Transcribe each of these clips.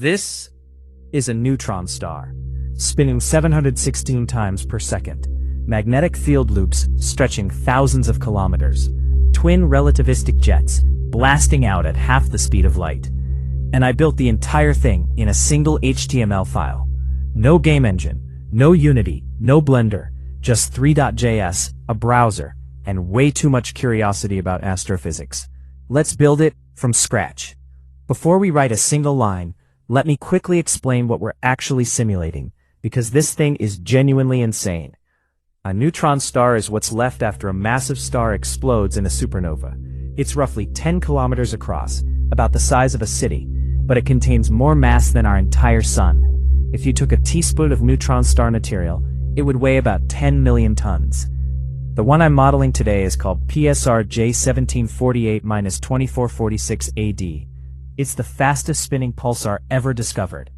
This is a neutron star, spinning 716 times per second, magnetic field loops stretching thousands of kilometers, twin relativistic jets blasting out at half the speed of light. And I built the entire thing in a single HTML file. No game engine, no Unity, no Blender, just 3.js, a browser, and way too much curiosity about astrophysics. Let's build it from scratch. Before we write a single line, let me quickly explain what we're actually simulating, because this thing is genuinely insane. A neutron star is what's left after a massive star explodes in a supernova. It's roughly 10 kilometers across, about the size of a city, but it contains more mass than our entire sun. If you took a teaspoon of neutron star material, it would weigh about 10 million tons. The one I'm modeling today is called PSR J1748-2446ad. It's the fastest spinning pulsar ever discovered.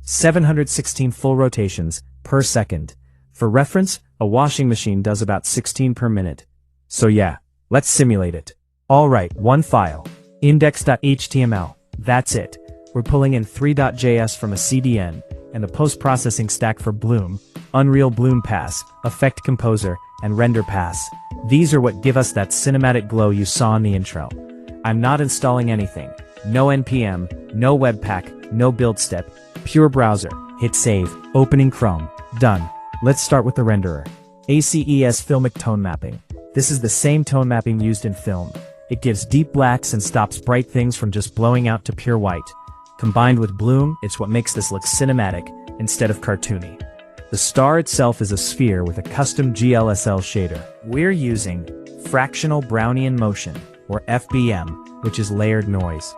716 full rotations per second. For reference, a washing machine does about 16 per minute. So yeah, let's simulate it. Alright, one file. Index.html. That's it. We're pulling in 3.js from a CDN, and the post-processing stack for Bloom, UnrealBloomPass, Effect Composer, and Render Pass. These are what give us that cinematic glow you saw in the intro. I'm not installing anything. No NPM, no Webpack, no build step. Pure browser. Hit save. Opening Chrome. Done. Let's start with the renderer. ACES Filmic Tone Mapping. This is the same tone mapping used in film. It gives deep blacks and stops bright things from just blowing out to pure white. Combined with Bloom, it's what makes this look cinematic instead of cartoony. The star itself is a sphere with a custom GLSL shader. We're using Fractional Brownian Motion, or FBM, which is layered noise.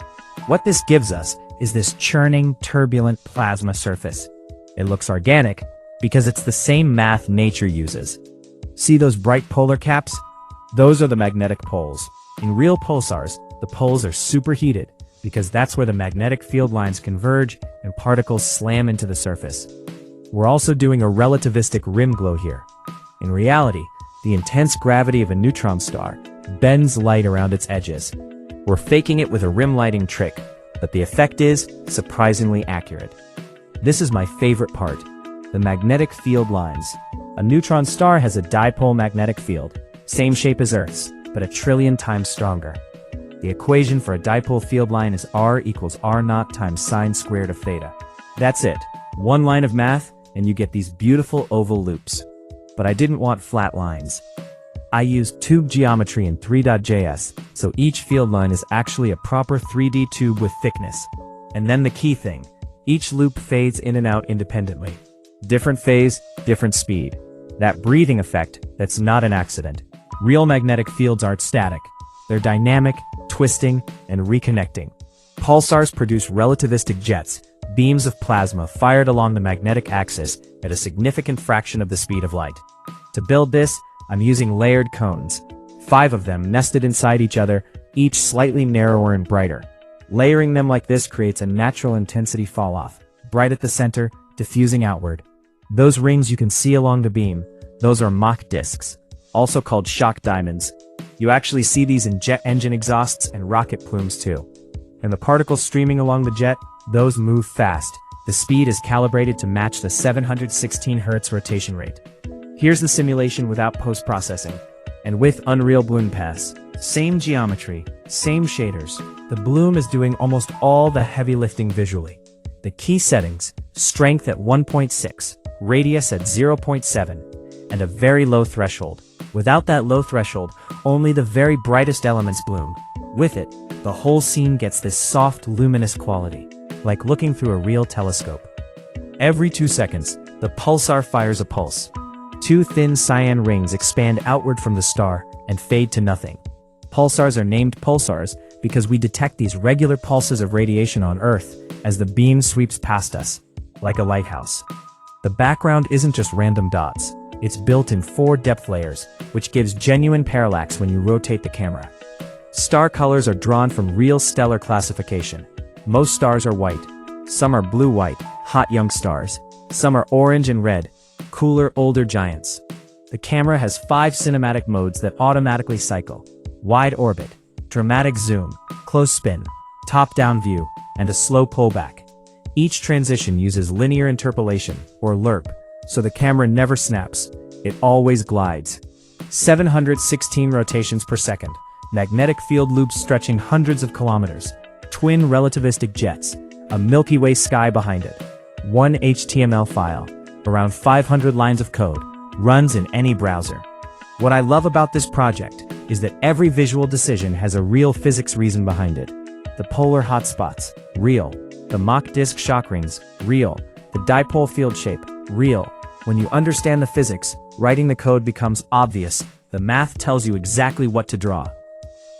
What this gives us is this churning, turbulent plasma surface. It looks organic because it's the same math nature uses. See those bright polar caps? Those are the magnetic poles. In real pulsars, the poles are superheated because that's where the magnetic field lines converge and particles slam into the surface. We're also doing a relativistic rim glow here. In reality, the intense gravity of a neutron star bends light around its edges. We're faking it with a rim lighting trick, but the effect is surprisingly accurate. This is my favorite part, the magnetic field lines. A neutron star has a dipole magnetic field, same shape as Earth's, but a trillion times stronger. The equation for a dipole field line is R equals R naught times sine squared of theta. That's it. One line of math, and you get these beautiful oval loops. But I didn't want flat lines. I used TubeGeometry in 3.js, so each field line is actually a proper 3D tube with thickness. And then the key thing, each loop fades in and out independently. Different phase, different speed. That breathing effect, that's not an accident. Real magnetic fields aren't static. They're dynamic, twisting, and reconnecting. Pulsars produce relativistic jets, beams of plasma fired along the magnetic axis at a significant fraction of the speed of light. To build this, I'm using layered cones, 5 of them nested inside each other, each slightly narrower and brighter. Layering them like this creates a natural intensity fall-off, bright at the center, diffusing outward. Those rings you can see along the beam, those are Mach disks, also called shock diamonds. You actually see these in jet engine exhausts and rocket plumes too. And the particles streaming along the jet, those move fast. The speed is calibrated to match the 716 Hz rotation rate. Here's the simulation without post-processing. And with UnrealBloomPass, same geometry, same shaders. The Bloom is doing almost all the heavy lifting visually. The key settings, strength at 1.6, radius at 0.7, and a very low threshold. Without that low threshold, only the very brightest elements bloom. With it, the whole scene gets this soft, luminous quality, like looking through a real telescope. Every 2 seconds, the pulsar fires a pulse. 2 thin cyan rings expand outward from the star and fade to nothing. Pulsars are named pulsars because we detect these regular pulses of radiation on Earth as the beam sweeps past us, like a lighthouse. The background isn't just random dots. It's built in 4 depth layers, which gives genuine parallax when you rotate the camera. Star colors are drawn from real stellar classification. Most stars are white. Some are blue-white, hot young stars. Some are orange and red, cooler, older giants. The camera has 5 cinematic modes that automatically cycle: wide orbit, dramatic zoom, close spin, top-down view, and a slow pullback. Each transition uses linear interpolation, or LERP, so the camera never snaps, it always glides. 716 rotations per second, magnetic field loops stretching hundreds of kilometers, twin relativistic jets, a Milky Way sky behind it. One HTML file, around 500 lines of code, runs in any browser. What I love about this project is that every visual decision has a real physics reason behind it. The polar hotspots, real. The Mach disk shock rings, real. The dipole field shape, real. When you understand the physics, writing the code becomes obvious. The math tells you exactly what to draw.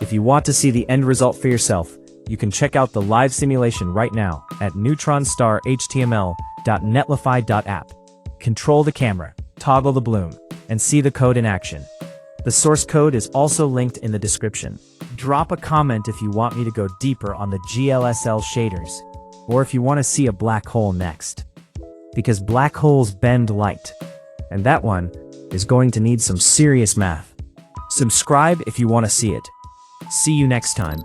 If you want to see the end result for yourself, you can check out the live simulation right now at neutronstarhtml.netlify.app. Control the camera, toggle the bloom, and see the code in action. The source code is also linked in the description. Drop a comment if you want me to go deeper on the GLSL shaders, or if you want to see a black hole next. Because black holes bend light, and that one is going to need some serious math. Subscribe if you want to see it. See you next time.